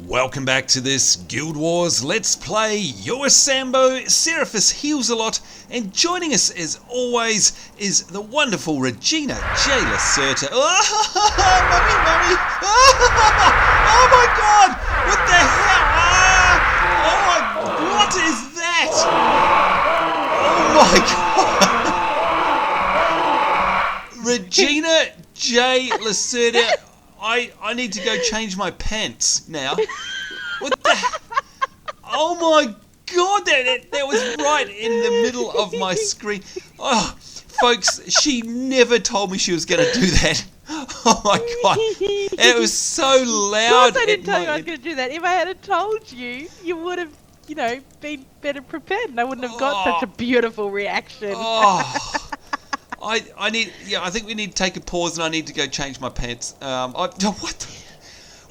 Welcome back to this Guild Wars Let's Play. Your Sambo, Seraphis heals a lot, and joining us as always is the wonderful Regina J. Lacerta. Oh, mummy! Oh my god! What the hell? What is that? Oh my god! Regina J. Lacerta. I need to go change my pants now. What the? Oh my god, that was right in the middle of my screen. Oh, folks, she never told me she was going to do that. Oh my god, it was so loud. Of course I didn't tell you I was going to do that. If I had told you, you would have, been better prepared, and I wouldn't have got such a beautiful reaction. Oh. I think we need to take a pause, and I need to go change my pants. What?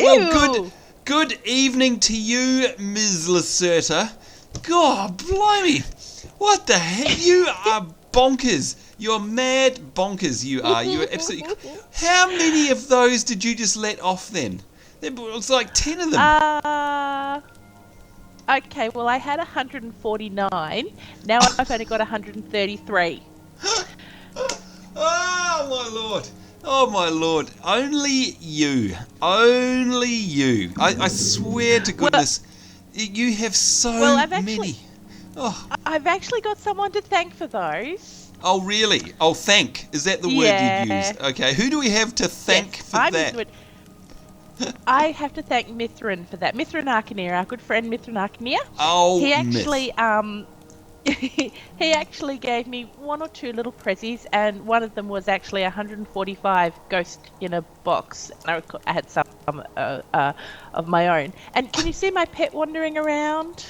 Well, good evening to you, Ms. Lacerta. God, blimey! What the heck? You are bonkers. You're mad bonkers. You are. You are absolutely. How many of those did you just let off then? There was like 10 of them. Okay. Well, I had 149. Now I've only got 133. Oh my lord, only you, I swear to goodness, you have so many. I've actually got someone to thank for those. Oh really? Oh, thank, is that the word you'd used? Okay, who do we have to thank for that? I have to thank Mithrin for that. Mithrin Arcaneer, our good friend Mithrin Arcaneer. Oh, he actually he actually gave me one or two little prezzies, and one of them was actually 145 ghost in a box. I had some of my own. And can you see my pet wandering around?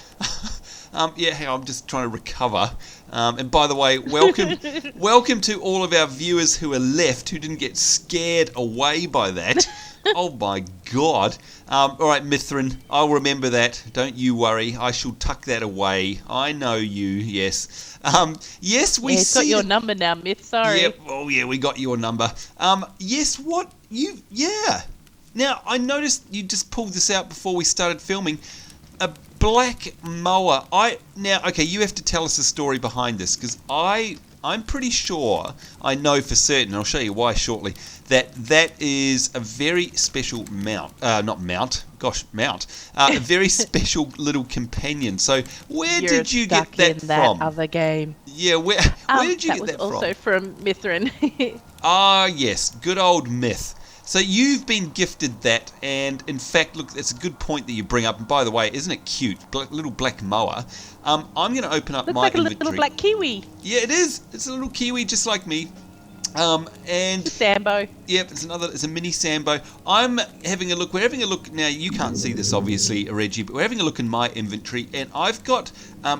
Yeah, hang on, I'm just trying to recover. And by the way, welcome to all of our viewers who are left, who didn't get scared away by that. Oh my god. Alright, Mithrin, I'll remember that. Don't you worry. I shall tuck that away. I know you, yes. Yes, we see... got your number now, Myth, sorry. Yep, oh yeah, we got your number. Yes, what? Yeah. Now, I noticed you just pulled this out before we started filming. A black mower. Okay, you have to tell us the story behind this, because I'm pretty sure, I know for certain, I'll show you why shortly, that is a very special mount. A very special little companion. So where did you get that from? That other game. Yeah, where did you get that from? That was also from Mithrin. Ah, yes, good old Myth. So you've been gifted that, and in fact, look, that's a good point that you bring up. And by the way, isn't it cute? Little black mower. I'm going to open up my inventory. Looks like a little black kiwi. Yeah, it is. It's a little kiwi just like me. And Sambo. Yep, it's a mini Sambo. We're having a look now. You can't see this obviously, Reggie, but we're having a look in my inventory, and I've got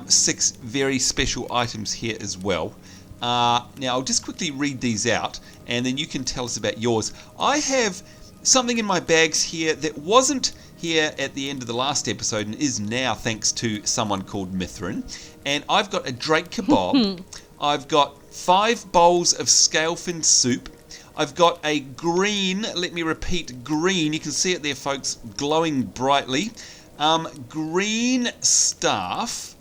6 very special items here as well. Now I'll just quickly read these out, and then you can tell us about yours. I have something in my bags here that wasn't here at the end of the last episode and is now, thanks to someone called Mithrin. And I've got a Drake kebab. I've got 5 bowls of scalefin soup. I've got a green, let me repeat, green, you can see it there folks, glowing brightly, green staff.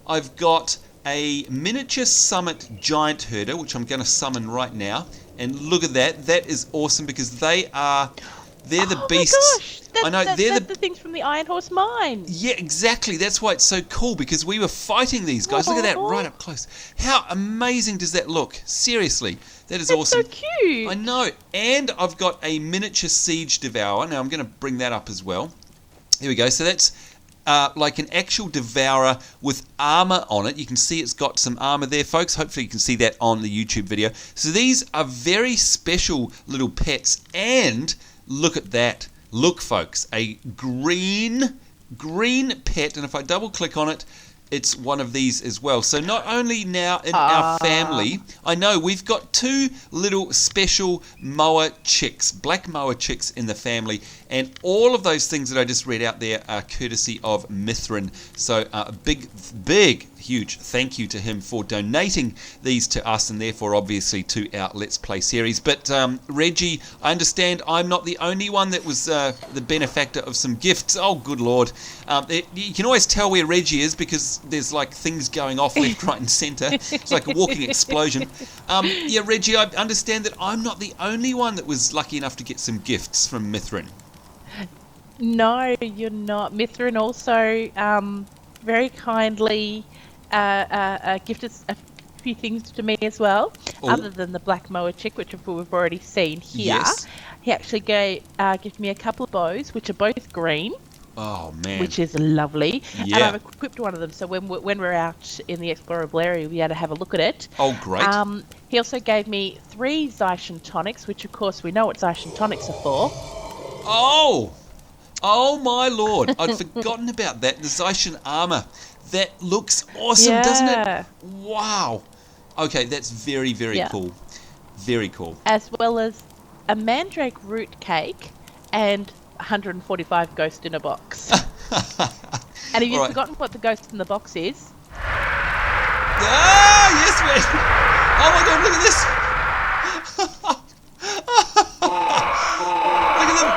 I've got a miniature summit giant herder, which I'm going to summon right now. And look at that. That is awesome, because they're the beasts. My gosh. They're the things from the Iron Horse mine. Yeah, exactly. That's why it's so cool, because we were fighting these guys. Look at that right up close. How amazing does that look? Seriously, that's awesome. That's so cute. I know. And I've got a miniature siege devourer. Now I'm going to bring that up as well. Here we go. So that's like an actual devourer with armor on it. You can see it's got some armor there, folks. Hopefully you can see that on the YouTube video. So these are very special little pets, and look at that. Look, folks, a green pet, and if I double click on it, it's one of these as well. So not only now in our family, I know we've got 2 little special mower chicks, black mower chicks in the family, and all of those things that I just read out there are courtesy of Mithrin. So a big, huge thank you to him for donating these to us and therefore obviously to our Let's Play series. But Reggie, I understand I'm not the only one that was the benefactor of some gifts. Oh, good Lord. You can always tell where Reggie is because there's like things going off left, right and centre. It's like a walking explosion. Yeah, Reggie, I understand that I'm not the only one that was lucky enough to get some gifts from Mithrin. No, you're not. Mithrin also very kindly gifted a few things to me as well, other than the black mower chick, which we've already seen here. Yes. He actually gifted me a couple of bows, which are both green. Oh, man. Which is lovely. Yeah. And I've equipped one of them, so when we're out in the explorable area, we'll be able to have a look at it. Oh, great. He also gave me 3 Zaishan tonics, which, of course, we know what Zaishan tonics are for. Oh, my Lord. I'd forgotten about that. The Zaishan armour. That looks awesome, doesn't it? Wow. Okay, that's very, very cool. Very cool. As well as a mandrake root cake and 145 ghost in a box. And if you've forgotten what the ghost in the box is... Ah, yes, man! Oh my God, look at this! Look at them!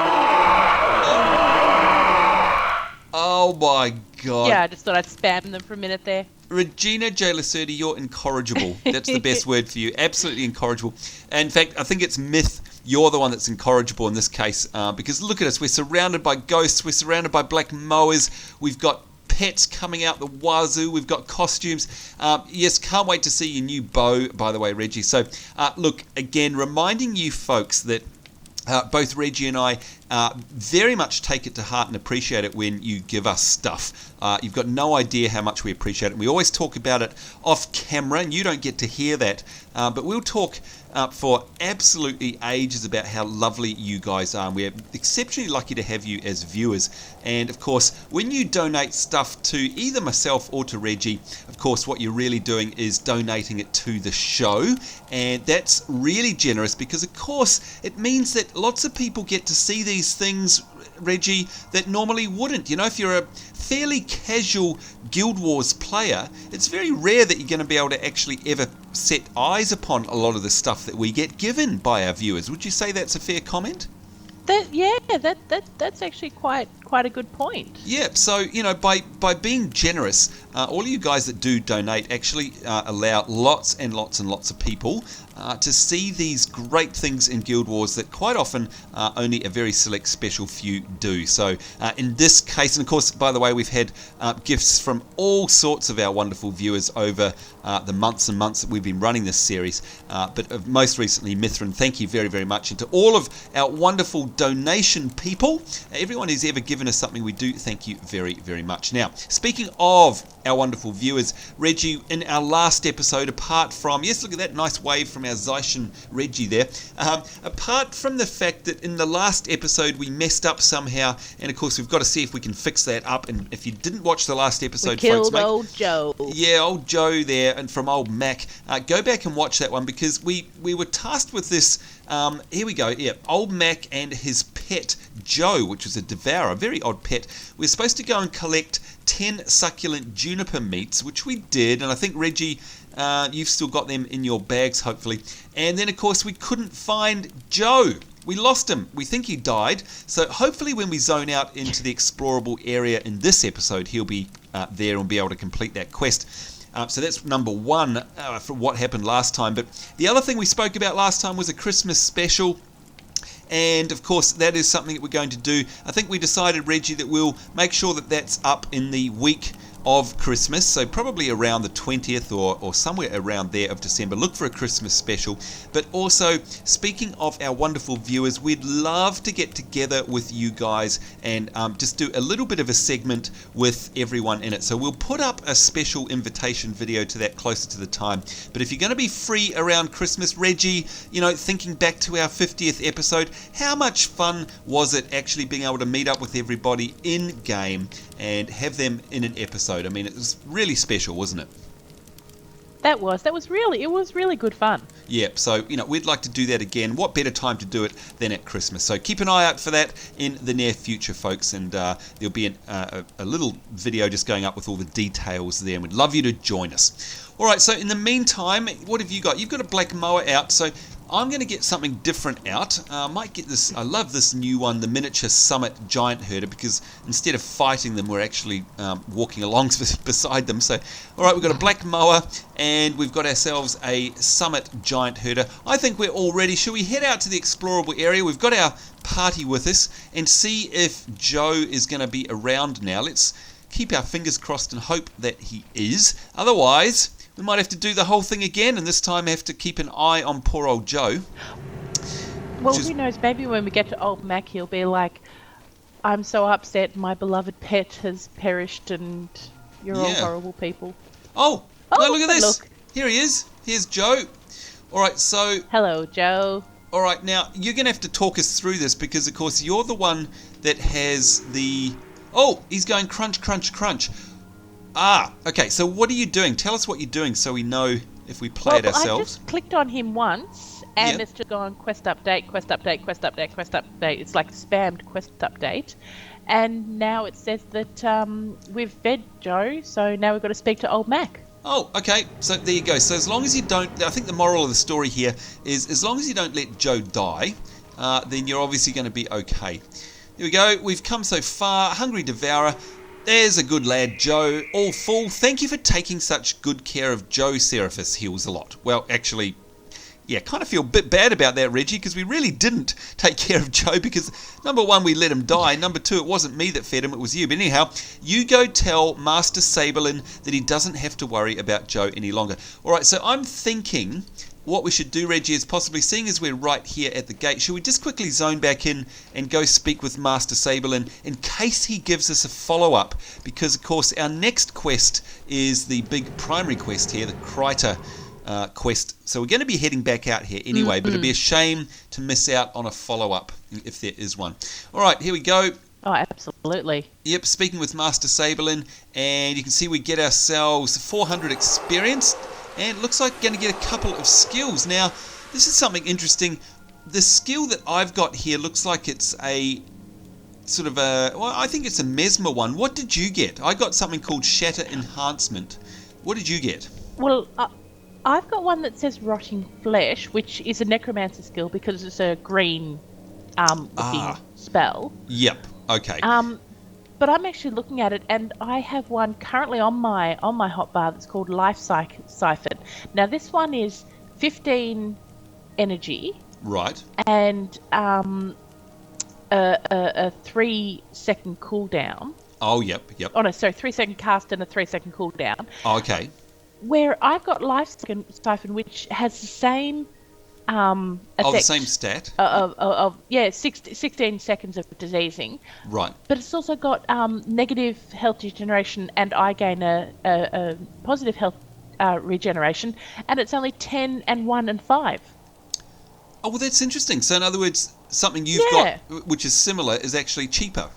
Oh my God. Yeah, I just thought I'd spam them for a minute there. Regina J. Lacerda, you're incorrigible. That's the best word for you. Absolutely incorrigible. In fact, I think it's myth. You're the one that's incorrigible in this case, because look at us. We're surrounded by ghosts. We're surrounded by black mowers. We've got pets coming out the wazoo. We've got costumes. Yes, can't wait to see your new bow, by the way, Reggie. So, look, again, reminding you folks that both Reggie and I very much take it to heart and appreciate it when you give us stuff. You've got no idea how much we appreciate it. We always talk about it off camera, and you don't get to hear that. But we'll talk for absolutely ages about how lovely you guys are. We're exceptionally lucky to have you as viewers. And of course, when you donate stuff to either myself or to Reggie, of course, what you're really doing is donating it to the show. And that's really generous because, of course, it means that lots of people get to see these things, Reggie, that normally wouldn't. You know, if you're a fairly casual Guild Wars player, it's very rare that you're going to be able to actually ever set eyes upon a lot of the stuff that we get given by our viewers. Would you say that's a fair comment? That's actually quite a good point. Yeah, so, you know, by being generous, all of you guys that do donate actually allow lots and lots and lots of people to see these great things in Guild Wars that quite often only a very select special few do. So in this case, and of course, by the way, we've had gifts from all sorts of our wonderful viewers over the months and months that we've been running this series, but most recently Mithrin, thank you very, very much. And to all of our wonderful donation people, everyone who's ever given us something, we do thank you very, very much. Now, speaking of our wonderful viewers, Reggie, in our last episode, apart from, yes, look at that nice wave from our Zaishan Reggie there, apart from the fact that in the last episode we messed up somehow, and of course we've got to see if we can fix that up, and if you didn't watch the last episode, we killed folks, old Joe. Yeah, old Joe there, and from old Mac, go back and watch that one, because we were tasked with this, here we go, yeah, old Mac and his pet Joe, which was a Devourer, a very odd pet. We're supposed to go and collect 10 succulent juniper meats, which we did, and I think, Reggie, you've still got them in your bags, hopefully. And then, of course, we couldn't find Joe. We lost him. We think he died. So hopefully when we zone out into the explorable area in this episode, he'll be there and be able to complete that quest. So that's number one for what happened last time. But the other thing we spoke about last time was a Christmas special. And of course that is something that we're going to do. I think we decided, Reggie, that we'll make sure that that's up in the week of Christmas, so probably around the 20th or somewhere around there of December. Look for a Christmas special. But also, speaking of our wonderful viewers, we'd love to get together with you guys and just do a little bit of a segment with everyone in it. So we'll put up a special invitation video to that closer to the time. But if you're going to be free around Christmas, Reggie, you know, thinking back to our 50th episode, how much fun was it actually being able to meet up with everybody in game and have them in an episode? I mean, it was really special, wasn't it? That was really good fun. Yep, so, we'd like to do that again. What better time to do it than at Christmas? So keep an eye out for that in the near future, folks, and there'll be a little video just going up with all the details there, and we'd love you to join us. All right, so in the meantime, what have you got? You've got a black mower out, so I'm going to get something different out. I might get this. I love this new one, the Miniature Summit Giant Herder, because instead of fighting them, we're actually walking along beside them. So, all right, we've got a black mower, and we've got ourselves a Summit Giant Herder. I think we're all ready. Shall we head out to the explorable area? We've got our party with us, and see if Joe is going to be around now. Let's keep our fingers crossed and hope that he is. Otherwise, we might have to do the whole thing again, and this time have to keep an eye on poor old Joe. Well, who knows, maybe when we get to old Mac, he'll be like, I'm so upset, my beloved pet has perished, and you're all horrible people. Oh, no, look at this. Look. Here he is. Here's Joe. All right, so... Hello, Joe. All right, now, you're going to have to talk us through this, because, of course, you're the one that has the... Oh, he's going crunch, crunch, crunch. Ah, okay, so what are you doing? Tell us what you're doing so we know if we play it ourselves. I just clicked on him once, and it's just gone quest update, quest update, quest update, quest update. It's like spammed quest update. And now it says that we've fed Joe, so now we've got to speak to old Mac. Oh, okay, so there you go. So as long as you don't... I think the moral of the story here is as long as you don't let Joe die, then you're obviously going to be okay. Here we go. We've come so far. Hungry Devourer. There's a good lad, Joe. All full. Thank you for taking such good care of Joe. Seraphis heals a lot. Well, actually, yeah, kind of feel a bit bad about that, Reggie, because we really didn't take care of Joe because, number one, we let him die. Number two, it wasn't me that fed him, it was you. But anyhow, you go tell Master Saberlin that he doesn't have to worry about Joe any longer. All right, so I'm thinking... what we should do, Reggie, is possibly, seeing as we're right here at the gate, should we just quickly zone back in and go speak with Master Saberlin in case he gives us a follow-up? Because, of course, our next quest is the big primary quest here, the Kryta quest. So we're going to be heading back out here anyway, but it'd be a shame to miss out on a follow-up if there is one. All right, here we go. Oh, absolutely. Yep, speaking with Master Saberlin, and you can see we get ourselves 400 experience. And it looks like we're going to get a couple of skills. Now, this is something interesting. The skill that I've got here looks like it's a sort of a... well, I think it's a mesmer one. What did you get? I got something called Shatter Enhancement. What did you get? Well, I've got one that says Rotting Flesh, which is a necromancer skill because it's a green looking spell. Yep, okay. But I'm actually looking at it, and I have one currently on my hotbar that's called Life Siphon. Now, this one is 15 energy. Right. And a 3-second cooldown. Oh, yep. Oh, no, sorry, 3-second cast and a 3-second cooldown. Oh, okay. Where I've got Life Siphon, which has the same... effect the same stat? 16 seconds of diseasing. Right. But it's also got negative health regeneration, and I gain a positive health regeneration, and it's only 10 and 1 and 5. Oh, well, that's interesting. So, in other words, something you've got, which is similar, is actually cheaper.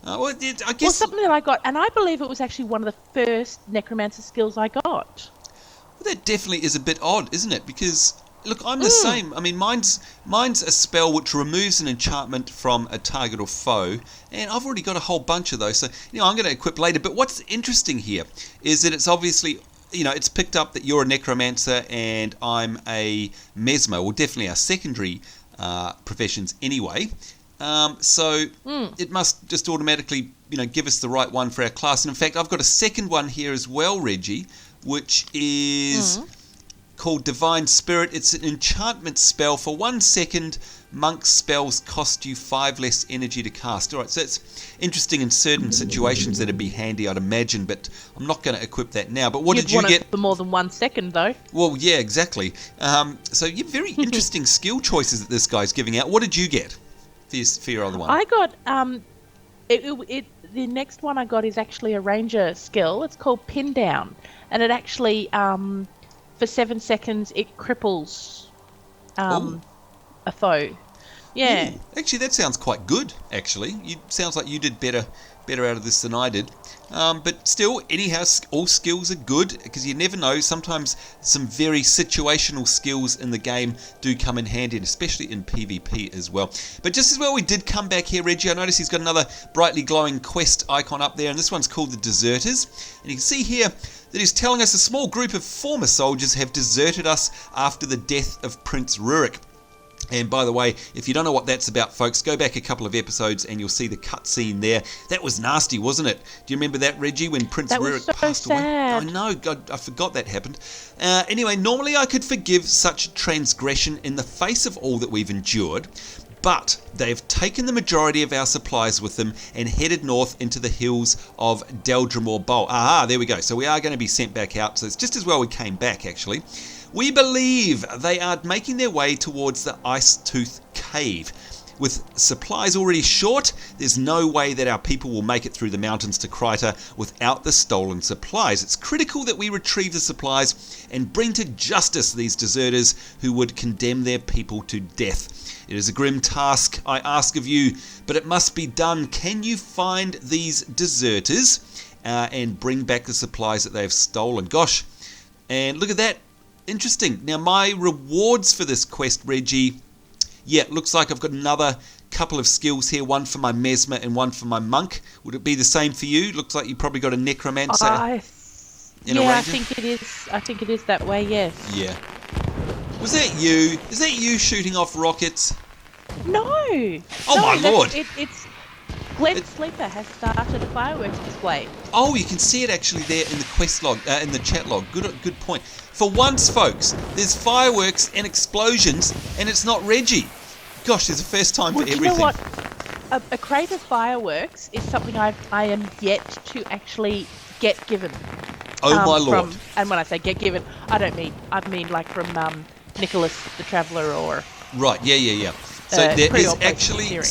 I guess... Well, something that I got, and I believe it was actually one of the first necromancer skills I got. Well, that definitely is a bit odd, isn't it? Because... look, I'm the same. I mean, mine's a spell which removes an enchantment from a target or foe, and I've already got a whole bunch of those, so, I'm going to equip later. But what's interesting here is that it's obviously, it's picked up that you're a necromancer and I'm a mesmer, well, definitely our secondary professions anyway. So it must just automatically, give us the right one for our class. And in fact, I've got a second one here as well, Reggie, which is... called Divine Spirit. It's an enchantment spell. For 1 second, monk's spells cost you 5 less energy to cast. Alright, so it's interesting in certain situations that'd be handy, I'd imagine, but I'm not going to equip that now. But what did you get? For more than 1 second, though. Well, yeah, exactly. So you have very interesting skill choices that this guy's giving out. What did you get for your other one? I got... the next one I got is actually a ranger skill. It's called Pin Down. And it actually... for 7 seconds, it cripples a foe. Yeah. Actually, that sounds quite good, actually. Sounds like you did better better out of this than I did. But still, anyhow, all skills are good, because you never know. Sometimes some very situational skills in the game do come in handy, and especially in PvP as well. But just as well, we did come back here, Reggie. I noticed he's got another brightly glowing quest icon up there, and this one's called the Deserters. And you can see here that he's telling us a small group of former soldiers have deserted us after the death of Prince Rurik. And by the way, if you don't know what that's about, folks, go back a couple of episodes and you'll see the cutscene there. That was nasty, wasn't it? Do you remember that, Reggie, when Prince Rurik passed away? I know, God, I forgot that happened. Anyway, normally I could forgive such transgression in the face of all that we've endured, but they've taken the majority of our supplies with them and headed north into the hills of Deldrimor Bowl. Aha, there we go. So we are going to be sent back out. So it's just as well we came back, actually. We believe they are making their way towards the Ice Tooth Cave. With supplies already short, there's no way that our people will make it through the mountains to Kryta without the stolen supplies. It's critical that we retrieve the supplies and bring to justice these deserters who would condemn their people to death. It is a grim task, I ask of you, but it must be done. Can you find these deserters and bring back the supplies that they have stolen? Gosh, and look at that. Interesting. Now, my rewards for this quest, Reggie, yeah, looks like I've got another couple of skills here, one for my Mesmer and one for my Monk. Would it be the same for you? Looks like you probably got a Necromancer. I think it is. I think it is that way, yes. Yeah. Was that you? Is that you shooting off rockets? No. Oh, no, my Lord. It's Glenn Sleeper has started a fireworks display. Oh, you can see it actually there in the quest log, in the chat log. Good point. For once, folks, there's fireworks and explosions, and it's not Reggie. Gosh, there's a first time for everything. You know what? A crate of fireworks is something I am yet to actually get given. Oh my Lord! And when I say get given, I mean like from Nicholas the Traveller or. Right. Yeah. So there's actually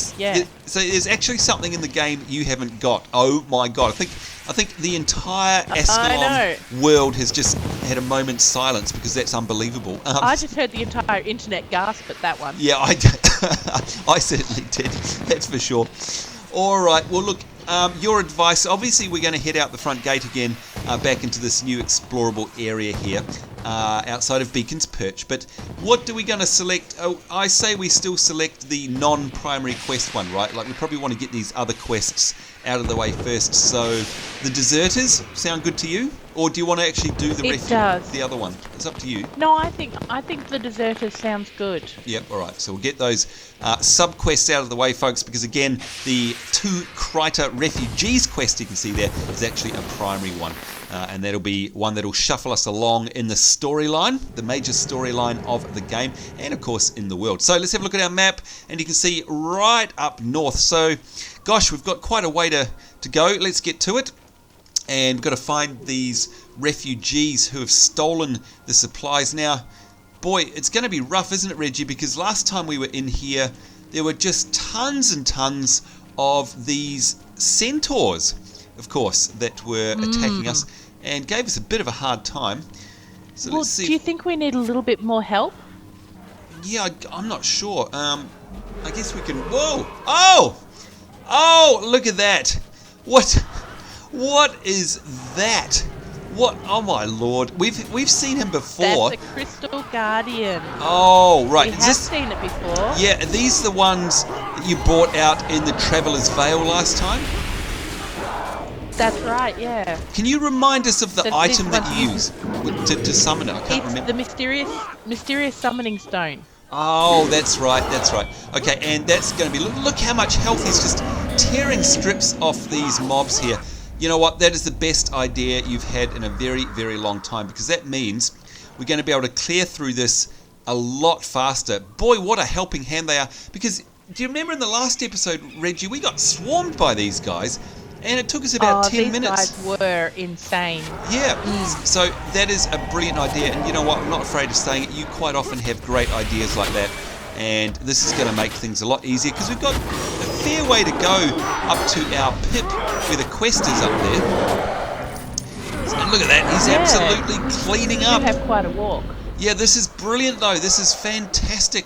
so there's actually something in the game you haven't got. Oh my God! I think the entire Ascalon world has just had a moment's silence because that's unbelievable. I just heard the entire internet gasp at that one. Yeah, I certainly did. That's for sure. All right. Well, look. Your advice. Obviously, we're going to head out the front gate again, back into this new explorable area here, outside of Beacon's Perch. But what are we going to select? Oh, I say we still select the non-primary quest one, right? Like we probably want to get these other quests out of the way first. So, the deserters sound good to you, or do you want to actually do the other one? It's up to you. No, I think the deserters sounds good. Yep. All right. So we'll get those sub-quests out of the way, folks, because again, the 2 Kryta refugees quest you can see there is actually a primary one, and that'll be one that'll shuffle us along in the storyline, the major storyline of the game, and of course in the world. So let's have a look at our map, and you can see right up north. So, gosh, we've got quite a way to go. Let's get to it. And we've got to find these refugees who have stolen the supplies. Now, boy, it's going to be rough, isn't it, Reggie? Because last time we were in here, there were just tons and tons of these centaurs, of course, that were attacking us and gave us a bit of a hard time. So let's see. Do you think we need a little bit more help? Yeah, I'm not sure. I guess we can... Whoa! Oh! Look at that! What is that? What? Oh my Lord! We've seen him before. That's a Crystal Guardian. Oh right, we have seen it before. Yeah, are these the ones that you brought out in the Traveller's Veil last time? That's right. Yeah. Can you remind us of the item that you use to summon it? I can't remember. It's the mysterious summoning stone. Oh, that's right. Okay, and that's going to be... Look how much health he's just tearing strips off these mobs here. You know what? That is the best idea you've had in a very, very long time, because that means we're going to be able to clear through this a lot faster. Boy, what a helping hand they are. Because do you remember in the last episode, Reggie, we got swarmed by these guys, and it took us about 10 minutes. These guys were insane. Yeah, so that is a brilliant idea, and you know what? I'm not afraid of saying it. You quite often have great ideas like that, and this is going to make things a lot easier, because we've got a fair way to go up to our pip where the quest is up there. So look at that, he's absolutely cleaning up. You have quite a walk. Yeah, this is brilliant though. This is fantastic.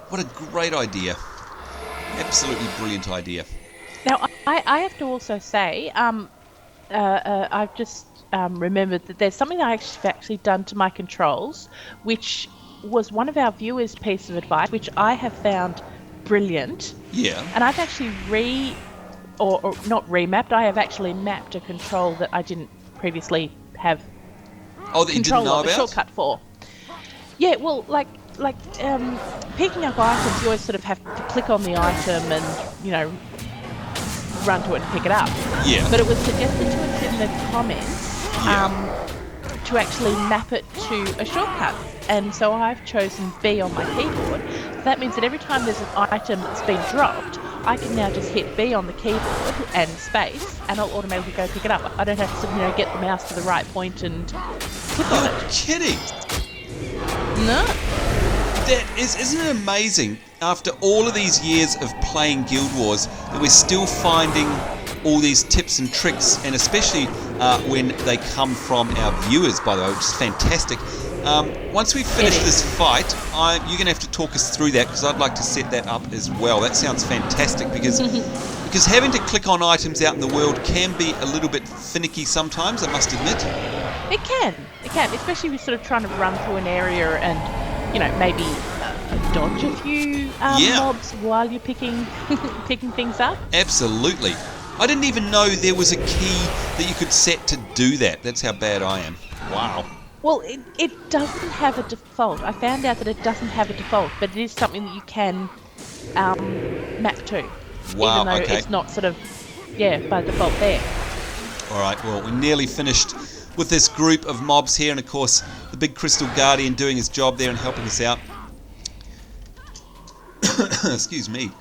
What a great idea. Absolutely brilliant idea. Now, I have to also say, I've just remembered that there's something I've actually done to my controls, which was one of our viewers' piece of advice, which I have found brilliant. Yeah. And I've actually or not remapped, I have actually mapped a control that I didn't previously have Oh, that you didn't know a about? shortcut for. Yeah, well, like picking up items, you always sort of have to click on the item and, run to it and pick it up. Yeah. But it was suggested to us in the comments to actually map it to a shortcut. And so I've chosen B on my keyboard. So that means that every time there's an item that's been dropped, I can now just hit B on the keyboard and space, and I'll automatically go pick it up. I don't have to get the mouse to the right point and click on You're it. kidding. No. That isn't it amazing? After all of these years of playing Guild Wars, that we're still finding all these tips and tricks, and especially when they come from our viewers, by the way, which is fantastic. Once we finish this fight, you're going to have to talk us through that, because I'd like to set that up as well. That sounds fantastic, because having to click on items out in the world can be a little bit finicky sometimes, I must admit. It can, especially if you're sort of trying to run through an area and, maybe dodge a few mobs while you're picking things up. Absolutely. I didn't even know there was a key that you could set to do that. That's how bad I am. Wow. Well, it doesn't have a default. I found out that it doesn't have a default, but it is something that you can map to. Wow, even though okay. it's not sort of, by default there. All right, well, we're nearly finished with this group of mobs here, and of course, the big Crystal Guardian doing his job there and helping us out. Excuse me.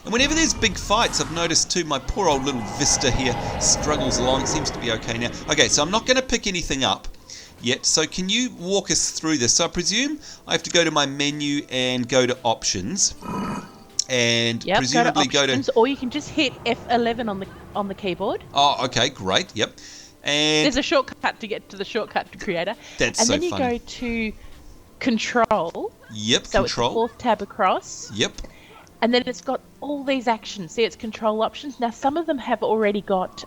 And whenever there's big fights, I've noticed too, my poor old little Vista here struggles along. It seems to be okay now. Okay, so I'm not going to pick anything up yet. So can you walk us through this? So I presume I have to go to my menu and go to options. And presumably go to options, or you can just hit F11 on the keyboard. Oh, okay, great. Yep. And there's a shortcut to get to the shortcut creator. That's and so then you funny. go to control. Yep, so control. It's the fourth tab across. Yep. And then it's got all these actions. See, it's control options. Now, some of them have already got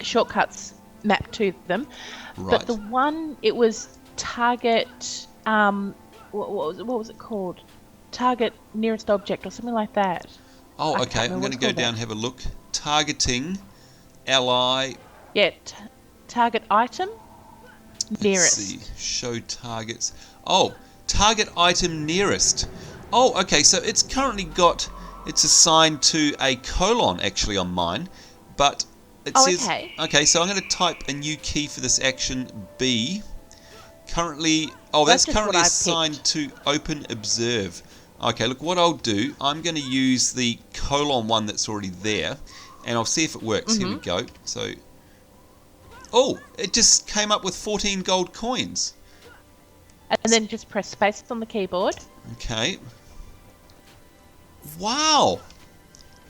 shortcuts mapped to them. Right. But the one, it was target, what was it called? Target nearest object or something like that. Oh, okay. I'm going to go down and have a look. Targeting, ally. Yeah, target item, nearest. Let's see. Show targets. Oh, target item nearest. Oh, okay. So it's currently it's assigned to a colon actually on mine, but it says. Okay. Okay, so I'm going to type a new key for this action B. Currently, that's currently assigned to open observe. Okay, look, what I'll do, I'm going to use the colon one that's already there, and I'll see if it works. Here we go. So, it just came up with 14 gold coins. And then just press space on the keyboard. Okay. Wow.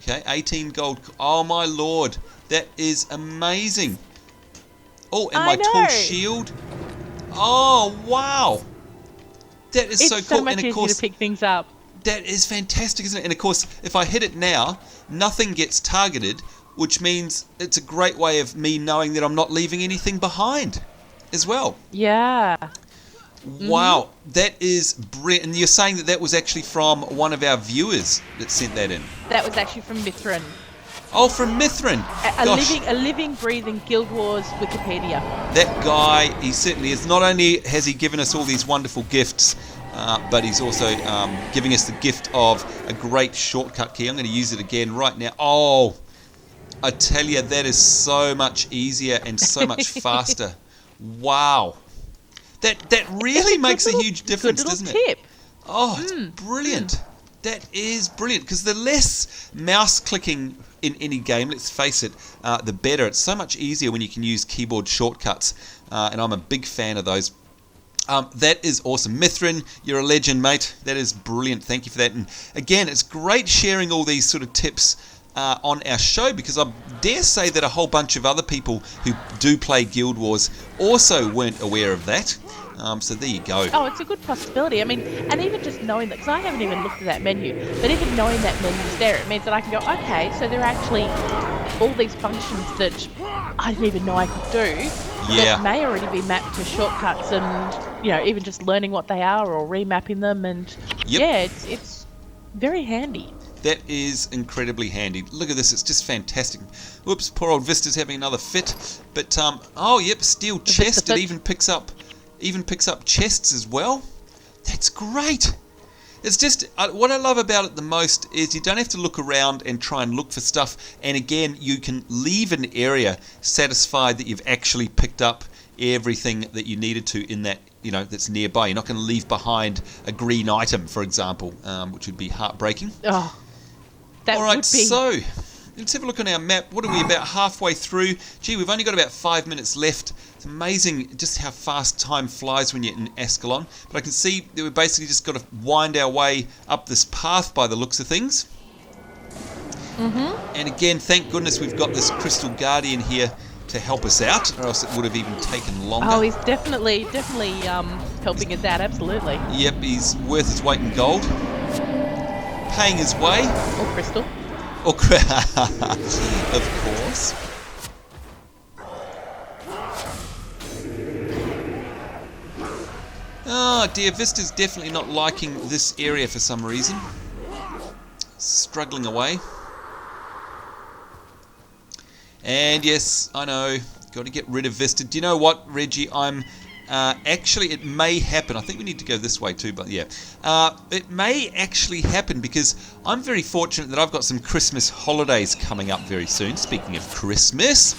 Okay, 18 gold. Oh, my lord. That is amazing. Oh, and my tall shield. Oh, wow. That is so cool. It's so much and of easier course, to pick things up. That is fantastic, isn't it? And of course, if I hit it now, nothing gets targeted, which means it's a great way of me knowing that I'm not leaving anything behind as well. Yeah. Wow, that is brilliant. And you're saying that was actually from one of our viewers that sent that in? That was actually from Mithrin. Oh, from Mithrin. A living, breathing Guild Wars Wikipedia. That guy, he certainly is. Not only has he given us all these wonderful gifts, but he's also giving us the gift of a great shortcut key. I'm going to use it again right now. Oh, I tell you, that is so much easier and so much faster. Wow. That really makes a huge difference, doesn't it? Tip. Oh, it's brilliant. That is brilliant, because the less mouse clicking in any game, let's face it, the better. It's so much easier when you can use keyboard shortcuts, and I'm a big fan of those. That is awesome. Mithrin, you're a legend, mate. That is brilliant. Thank you for that. And again, it's great sharing all these sort of tips on our show, because I dare say that a whole bunch of other people who do play Guild Wars also weren't aware of that. So there you go. Oh, it's a good possibility. I mean, and even just knowing that, because I haven't even looked at that menu, but even knowing that menu's there, it means that I can go, okay, so there are actually all these functions that I didn't even know I could do that may already be mapped to shortcuts, and even just learning what they are or remapping them, and it's very handy. That is incredibly handy. Look at this, it's just fantastic. Whoops, poor old Vista's having another fit. But steel chest. It even picks up chests as well. That's great. It's just what I love about it the most is you don't have to look around and try and look for stuff. And again, you can leave an area satisfied that you've actually picked up everything that you needed to in that, that's nearby. You're not going to leave behind a green item, for example, which would be heartbreaking. Oh, that all right, would be. so let's have a look on our map. What are we about halfway through? Gee, we've only got about 5 minutes left. It's amazing just how fast time flies when you're in Ascalon. But I can see that we've basically just got to wind our way up this path by the looks of things. And again, thank goodness we've got this Crystal Guardian here to help us out, or else it would have even taken longer. Oh, he's definitely helping us out, absolutely. Yep, he's worth his weight in gold. Paying his way. Or crystal. Of course. Oh dear, Vista's definitely not liking this area for some reason. Struggling away. And yes, I know, got to get rid of Vista. Do you know what, Reggie? I'm actually, it may happen. I think we need to go this way too, but yeah. It may actually happen because I'm very fortunate that I've got some Christmas holidays coming up very soon. Speaking of Christmas.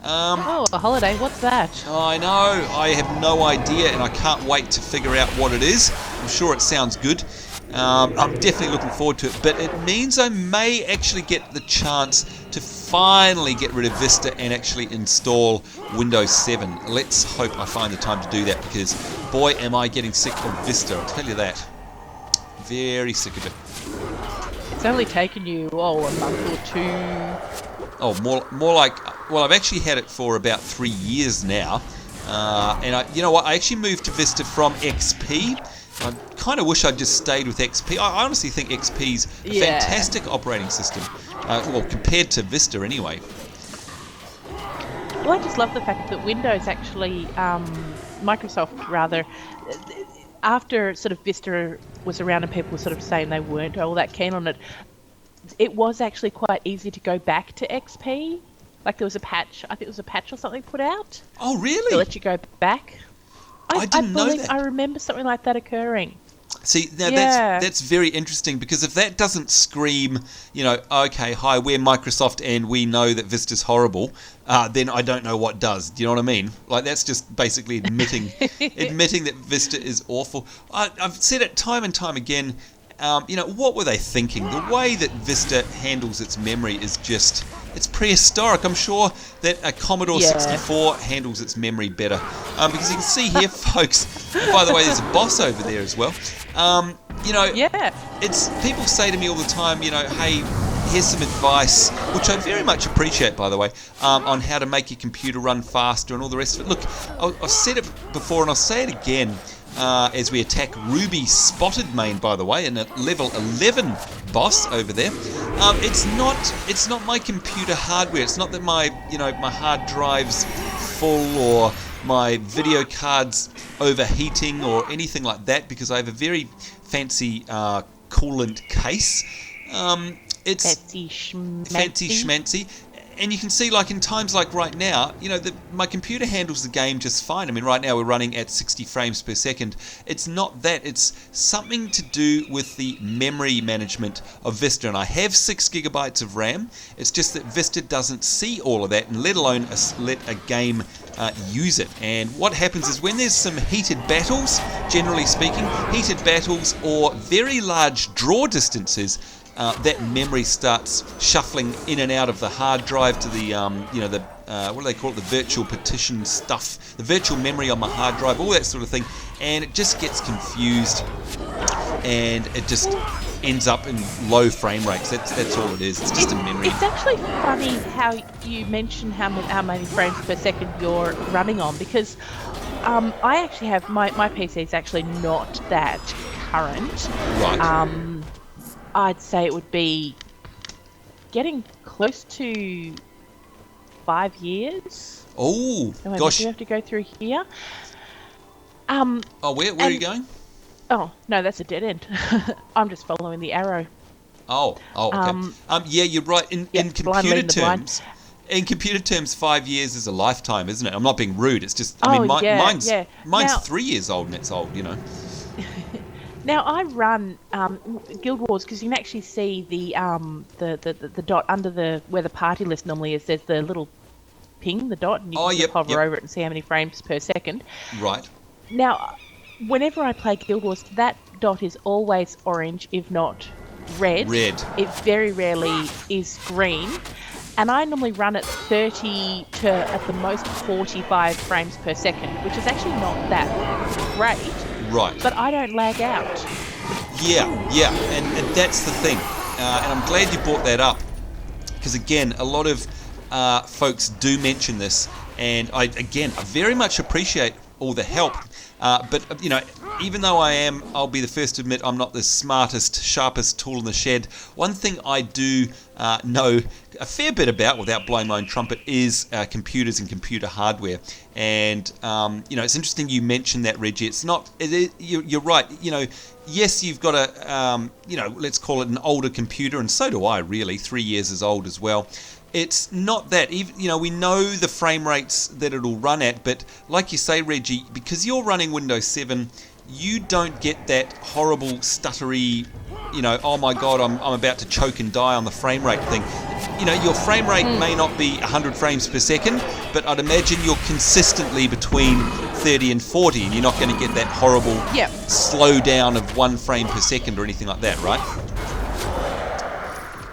A holiday, what's that? I know, I have no idea, and I can't wait to figure out what it is. I'm sure it sounds good. I'm definitely looking forward to it, but it means I may actually get the chance to finally get rid of Vista and actually install Windows 7. Let's hope I find the time to do that, because boy am I getting sick of Vista, I'll tell you that. Very sick of it. It's only taken you, a month or two. Oh, more like, well, I've actually had it for about 3 years now. And you know what, I actually moved to Vista from XP. I kind of wish I'd just stayed with XP. I honestly think XP's a fantastic operating system. Well, compared to Vista anyway. Well, I just love the fact that Windows actually, Microsoft rather, after sort of Vista was around and people were sort of saying they weren't all that keen on it, it was actually quite easy to go back to XP. Like there was a patch, I think it was a patch or something put out. Oh, really? To let you go back. I didn't know that. I remember something like that occurring. See, now that's very interesting, because if that doesn't scream, okay, hi, we're Microsoft and we know that Vista's horrible, then I don't know what does. Do you know what I mean? Like, that's just basically admitting that Vista is awful. I've said it time and time again. What were they thinking? The way that Vista handles its memory is just, it's prehistoric. I'm sure that a Commodore 64 handles its memory better. Because you can see here, folks, by the way, there's a boss over there as well. It's, people say to me all the time, hey, here's some advice, which I very much appreciate, by the way, on how to make your computer run faster and all the rest of it. Look, I've said it before and I'll say it again. As we attack Ruby Spotted Main, by the way, and a level 11 boss over there. It's not my computer hardware. It's not that my hard drive's full or my video card's overheating or anything like that, because I have a very fancy coolant case. It's fancy schmancy. And you can see, like, in times like right now, my computer handles the game just fine. I mean, right now we're running at 60 frames per second. It's not that. It's something to do with the memory management of Vista. And I have 6 gigabytes of RAM. It's just that Vista doesn't see all of that, and let alone let a game use it. And what happens is when there's some heated battles, generally speaking, or very large draw distances, that memory starts shuffling in and out of the hard drive to the, what do they call it, the virtual partition stuff, the virtual memory on my hard drive, all that sort of thing, and it just gets confused, and it just ends up in low frame rates. That's all it is. It's just a memory. It's actually funny how you mention how many frames per second you're running on, because I actually have my PC is actually not that current. Right. I'd say it would be getting close to 5 years. Oh, Do gosh. you have to go through here? Where are you going? Oh, no, that's a dead end. I'm just following the arrow. Oh, okay. Yeah, you're right. In computer terms, 5 years is a lifetime, isn't it? I'm not being rude. It's just, mine's now, 3 years old and it's old, you know. Now I run Guild Wars because you can actually see the dot under where the party list normally is. There's the little ping, the dot, and you can just hover over it and see how many frames per second. Right. Now, whenever I play Guild Wars, that dot is always orange, if not red. It very rarely is green. And I normally run at 30 to, at the most, 45 frames per second, which is actually not that great. Right. But I don't lag out. Yeah. And that's the thing. And I'm glad you brought that up. Because, again, a lot of folks do mention this. And I very much appreciate all the help. But, you know, even though I'll be the first to admit I'm not the smartest, sharpest tool in the shed, one thing I do know a fair bit about, without blowing my own trumpet, is computers and computer hardware. And, you know, it's interesting you mentioned that, Reggie. It's not, you're right, you know, yes, you've got a, you know, let's call it an older computer, and so do I, really, 3 years is old as well. It's not that, even, you know, we know the frame rates that it'll run at, but like you say, Reggie, because you're running Windows 7, you don't get that horrible stuttery, you know, oh my god, I'm about to choke and die on the frame rate thing. You know, your frame rate may not be 100 frames per second, but I'd imagine you're consistently between 30 and 40, and you're not going to get that horrible slow down of 1 frame per second or anything like that, right?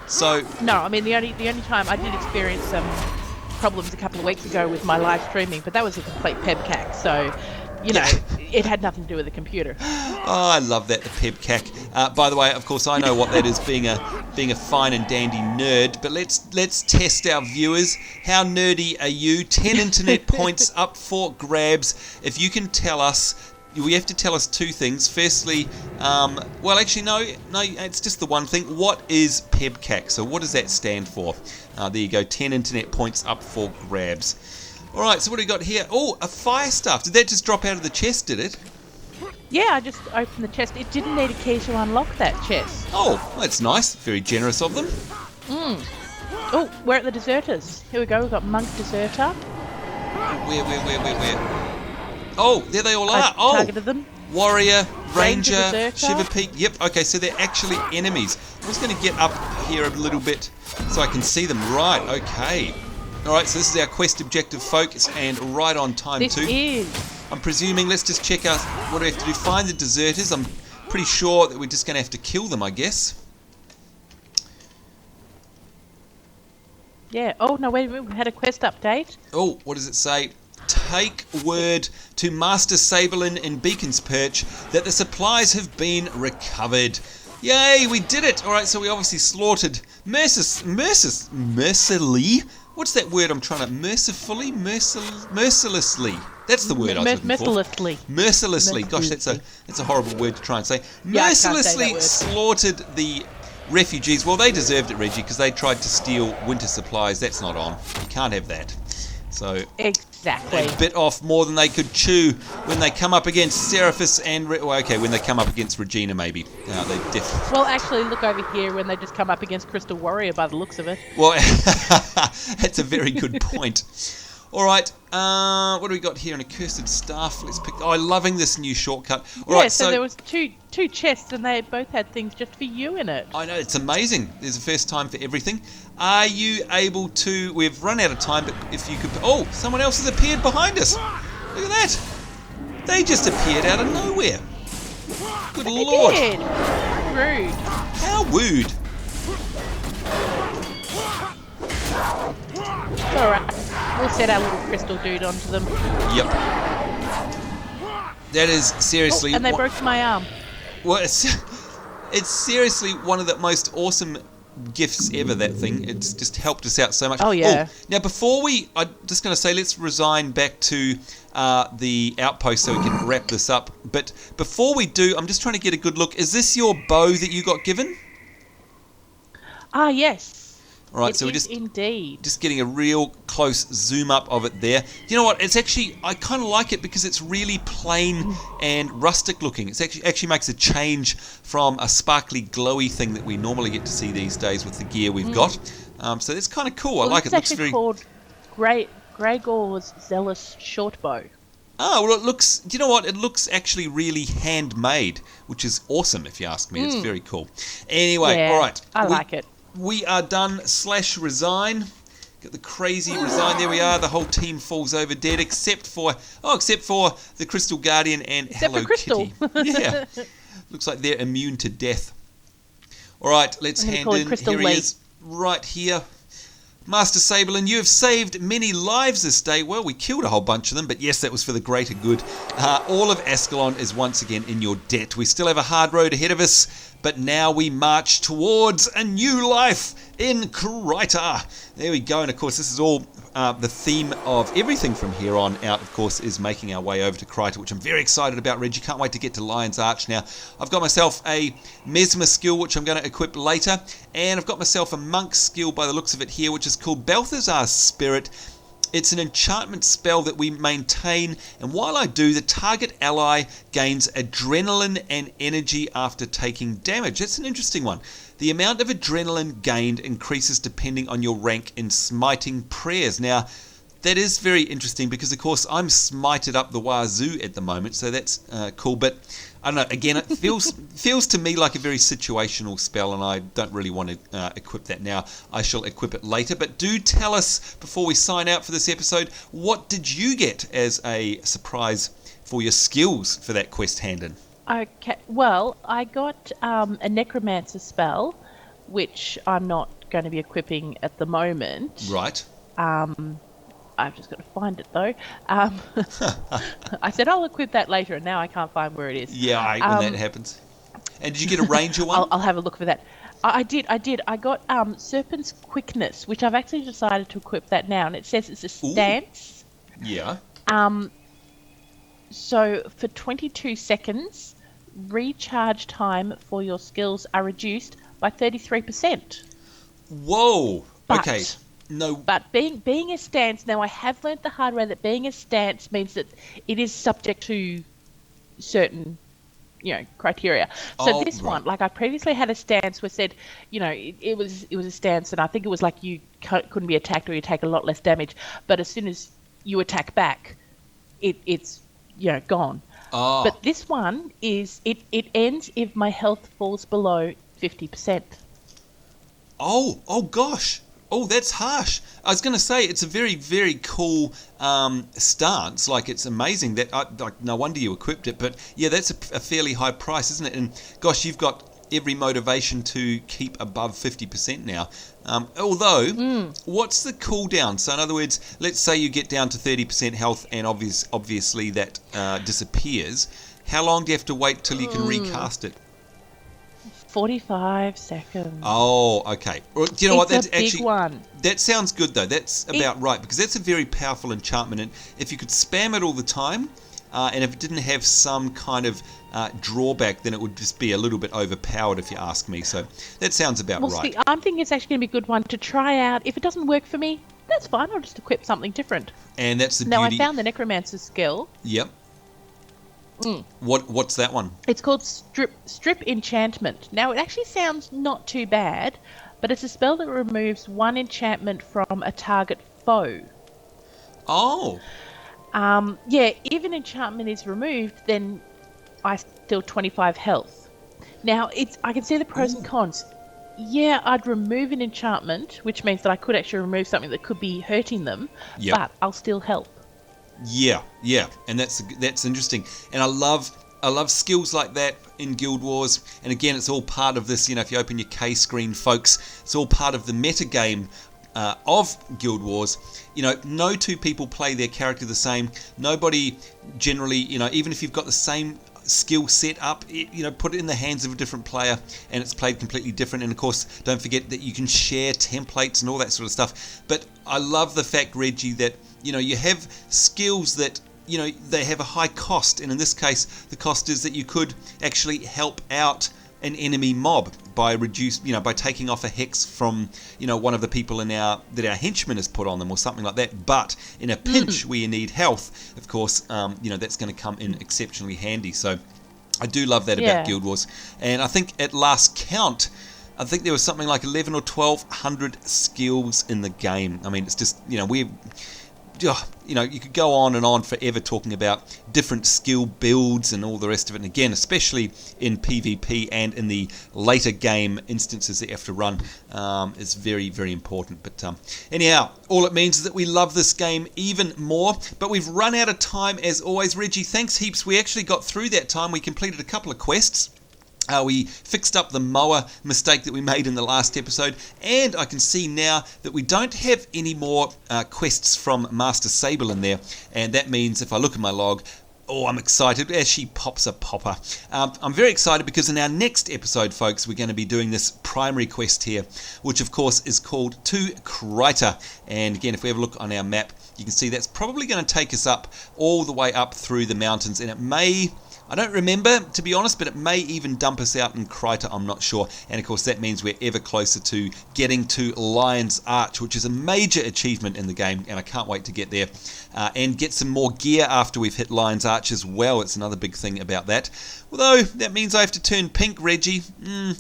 So no, I mean the only time I did experience some problems a couple of weeks ago with my live streaming, but that was a complete pebcac. So, you know, it had nothing to do with the computer. Oh, I love that, the pebcac. By the way, of course, I know what that is, being a fine and dandy nerd. But let's test our viewers. How nerdy are you? 10 internet points up for grabs. If you can tell us. We have to tell us 2 things. Firstly, well, actually, no, it's just the one thing. What is PEBCAC? So what does that stand for? There you go, 10 internet points up for grabs. All right, so what do we got here? Oh, a fire staff. Did that just drop out of the chest, did it? Yeah, I just opened the chest. It didn't need a key to unlock that chest. Oh, that's nice. Very generous of them. Oh, we're at the deserters. Here we go. We've got monk deserter. Where? Oh, there they all are. Targeted them. Warrior, Ranger, Deserter. Shiver Peak. Yep, okay, so they're actually enemies. I'm just going to get up here a little bit so I can see them. Right, okay. Alright, so this is our quest objective, folks, and right on time too. This is. I'm presuming, let's just check out what do we have to do. Find the deserters. I'm pretty sure that we're just going to have to kill them, I guess. Yeah. Oh, no, wait a minute. We had a quest update. Oh, what does it say? Take word to Master Saberlin in Beacon's Perch that the supplies have been recovered. Yay, we did it! Alright, so we obviously slaughtered mercilessly. What's that word I'm trying to... mercifully? Mercilessly. That's the word I was looking for. Mercilessly. Gosh, that's a horrible word to try and say. Mercilessly slaughtered the refugees. Well, they deserved it, Reggie, because they tried to steal winter supplies. That's not on. You can't have that. So exactly, they bit off more than they could chew when they come up against Seraphis and when they come up against Regina, maybe they definitely. Well, actually, look over here when they just come up against Crystal Warrior by the looks of it. Well, that's a very good point. All right, what do we got here? An accursed staff. Let's pick. Oh, I'm loving this new shortcut. All right, so there was two chests, and they both had things just for you in it. I know, it's amazing. There's a first time for everything. Are you able to? We've run out of time, but if you could. Oh, someone else has appeared behind us. Look at that. They just appeared out of nowhere. Good Lord. They did. Rude. How rude. It's alright. We'll set our little crystal dude onto them. Yep. That is seriously... Oh, and they broke my arm. Well, it's seriously one of the most awesome gifts ever, that thing. It's just helped us out so much. Oh, yeah. Now, I'm just going to say, let's resign back to the outpost so we can wrap this up. But before we do, I'm just trying to get a good look. Is this your bow that you got given? Ah, yes. All right, it so we're is indeed. just getting a real close zoom up of it there. You know what? It's actually, I kind of like it because it's really plain and rustic looking. It's actually makes a change from a sparkly, glowy thing that we normally get to see these days with the gear we've got. So that's kind of cool. I like it. It's Looks actually very called Gregor's Zealous Shortbow. Oh, well, it looks... Do you know what? It looks actually really handmade, which is awesome, if you ask me. It's very cool. Anyway, Yeah, all right. I like it. We are done. /resign. Got the crazy resign. There we are. The whole team falls over dead, except for the Crystal Guardian and Hello Kitty. Yeah. Looks like they're immune to death. All right, let's hand in. Here he is, right here. Master Saberlin, you have saved many lives this day. Well, we killed a whole bunch of them, but yes, that was for the greater good. All of Ascalon is once again in your debt. We still have a hard road ahead of us, but now we march towards a new life in Kryta. There we go, and of course, this is all the theme of everything from here on out, of course, is making our way over to Kryta, which I'm very excited about, Reggie. Can't wait to get to Lion's Arch now. I've got myself a Mesmer skill, which I'm going to equip later, and I've got myself a Monk skill by the looks of it here, which is called Balthazar's Spirit. It's an enchantment spell that we maintain, and while I do, the target ally gains adrenaline and energy after taking damage. That's an interesting one. The amount of adrenaline gained increases depending on your rank in smiting prayers. Now, that is very interesting because, of course, I'm smited up the wazoo at the moment, so that's cool. But I don't know. Again, it feels to me like a very situational spell, and I don't really want to equip that now. I shall equip it later. But do tell us before we sign out for this episode, what did you get as a surprise for your skills for that quest, Handon? Okay, well, I got a Necromancer spell, which I'm not going to be equipping at the moment. Right. I've just got to find it, though. I said I'll equip that later, and now I can't find where it is. Yeah, I hate when that happens. And did you get a ranger one? I'll have a look for that. I did. I got Serpent's Quickness, which I've actually decided to equip that now, and it says it's a stance. Ooh. Yeah. So for 22 seconds, recharge time for your skills are reduced by 33%. Whoa. Okay. No. But being a stance, now I have learnt the hard way that being a stance means that it is subject to certain, criteria. So this one, like I previously had a stance where said, it was a stance, and I think it was like you couldn't be attacked or you take a lot less damage. But as soon as you attack back, it's gone. Oh. But this one is it ends if my health falls below 50%. Oh gosh. Oh, that's harsh. I was going to say, it's a very, very cool stance. Like, it's amazing that, no wonder you equipped it. But, yeah, that's a fairly high price, isn't it? And, gosh, you've got every motivation to keep above 50% now. Although, what's the cooldown? So, in other words, let's say you get down to 30% health and obviously that disappears. How long do you have to wait till you can recast it? 45 seconds. Oh, okay. Well, do you know what? That's a big actually one. That sounds good though. That's about right, because that's a very powerful enchantment, and if you could spam it all the time, and if it didn't have some kind of drawback, then it would just be a little bit overpowered, if you ask me. So that sounds about right. See, I'm thinking it's actually going to be a good one to try out. If it doesn't work for me, that's fine. I'll just equip something different. And that's the beauty. Now beauty. I found the Necromancer skill. Yep. What's that one? It's called Strip Enchantment. Now, it actually sounds not too bad, but it's a spell that removes one enchantment from a target foe. Oh. Yeah, if an enchantment is removed, then I still 25 health. Now, I can see the pros and cons. Yeah, I'd remove an enchantment, which means that I could actually remove something that could be hurting them, but I'll still help. Yeah, and that's interesting, and I love skills like that in Guild Wars. And again, it's all part of this. If you open your K screen, folks, it's all part of the meta game of Guild Wars. No two people play their character the same. Nobody generally, even if you've got the same skill set up, put it in the hands of a different player and it's played completely different. And of course, don't forget that you can share templates and all that sort of stuff. But I love the fact, Reggie, that you have skills that they have a high cost, and in this case the cost is that you could actually help out an enemy mob by by taking off a hex from one of the people that our henchman has put on them or something like that. But in a pinch where you need health, of course, that's going to come in exceptionally handy. So I do love that about Guild Wars. And I think at last count, I think there was something like 11 or 1200 skills in the game. I mean, it's just you could go on and on forever talking about different skill builds and all the rest of it. And again, especially in PvP and in the later game instances that you have to run, is very, very important. But anyhow, all it means is that we love this game even more. But we've run out of time as always. Reggie, thanks heaps. We actually got through that time. We completed a couple of quests. We fixed up the mower mistake that we made in the last episode, and I can see now that we don't have any more quests from Master Saberlin there, and that means if I look at my log, I'm excited as she pops a popper. I'm very excited because in our next episode, folks, we're going to be doing this primary quest here, which of course is called To Kryta. And again, if we have a look on our map, you can see that's probably going to take us up all the way up through the mountains, and it may... I don't remember, to be honest, but it may even dump us out in Kryta, I'm not sure. And of course that means we're ever closer to getting to Lion's Arch, which is a major achievement in the game, and I can't wait to get there. And get some more gear after we've hit Lion's Arch as well. It's another big thing about that. Although, that means I have to turn pink, Reggie. I'm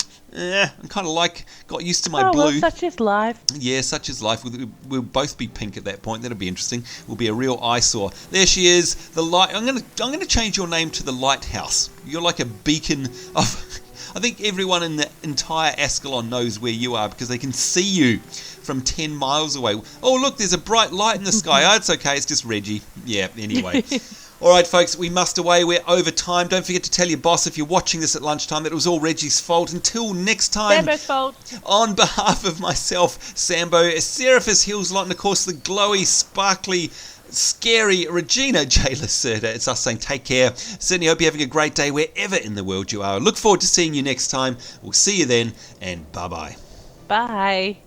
kind of got used to my blue. Well, such is life. Yeah, such is life. We'll both be pink at that point. That'll be interesting. We'll be a real eyesore. There she is, the light. I'm gonna change your name to the Lighthouse. You're like a beacon of... I think everyone in the entire Ascalon knows where you are because they can see you from 10 miles away. Oh, look, there's a bright light in the sky. Oh, it's okay. It's just Reggie. Yeah, anyway. All right, folks, we must away. We're over time. Don't forget to tell your boss if you're watching this at lunchtime that it was all Reggie's fault. Until next time, Sambo's fault. On behalf of myself, Sambo, Seraphis Hillslot, and of course the glowy, sparkly, scary Regina J. Lacerda, it's us saying take care. Certainly hope you're having a great day wherever in the world you are. Look forward to seeing you next time. We'll see you then, and bye-bye. Bye.